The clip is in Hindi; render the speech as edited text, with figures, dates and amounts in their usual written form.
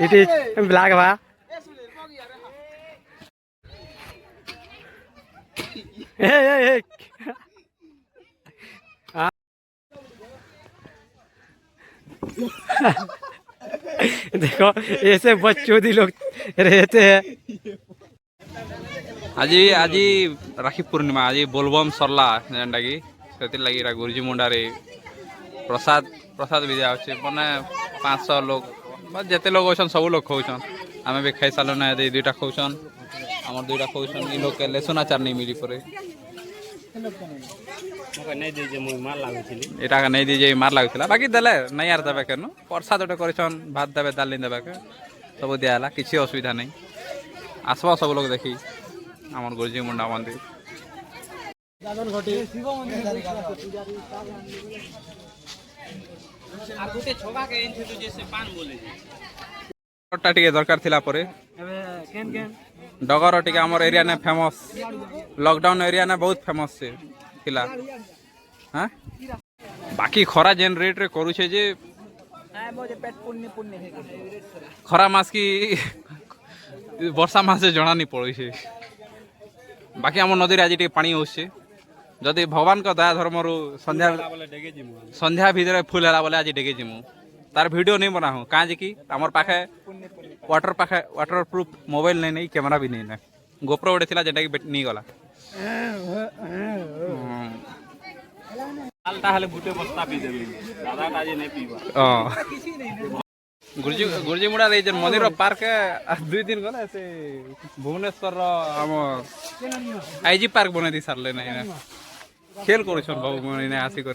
इट इज ब्लैक भा ए देखो ऐसे बच्चोदी लोग रहते हैं। आज आज राखी पूर्णिमा आज बोलबम सरला जेनटा कि से लगी गुरुजी मुंडारे प्रसाद प्रसाद भी दिया मैंने 500 लोग जिते लोग अच्छा सब लोग खाऊन आम भी खाई सारे ना दुईटा खाऊन आम दुईटा खाऊन इ लोग के लेसुन आचार नहीं मिली पर एटा नहीं दीजिए मार लगुला बाकी देले नहीं यार देवे केन प्रसाद गोटे कर भात देवे दाली देवे के सब दिहला किसी असुविधा नहीं आसवा सब लोग देखी आम गुरुजी मुंडा मंदिर दरकार थिला परे डगर टी आम एरिया ने फेमस लॉकडाउन एरिया ने बहुत फेमस से थिला हाँ बाकी खरा जेन रेट रे करूछे जे खरा मास की वर्षा मास से जना नहीं पड़े बाकी आम नदी आज पानी होचे जदि भगवान का दया धर्म संध्या संध्या भितर फुल है बोले आज डेगे जिमु तार वीडियो नहीं बना हूँ कहाँ कि आमर पाखे वाटर प्रूफ मोबाइल नहीं नहीं कैमरा भी नहीं ना गोप्रो गोटे थी जेटा कि नहीं गला गुरुजी मुड़ा मंदिर पार्क 2 दिन गला से भुवनेश्वर आम आईजी पार्क बन दी सारे ना खेल कर बाबू मैंने आसिक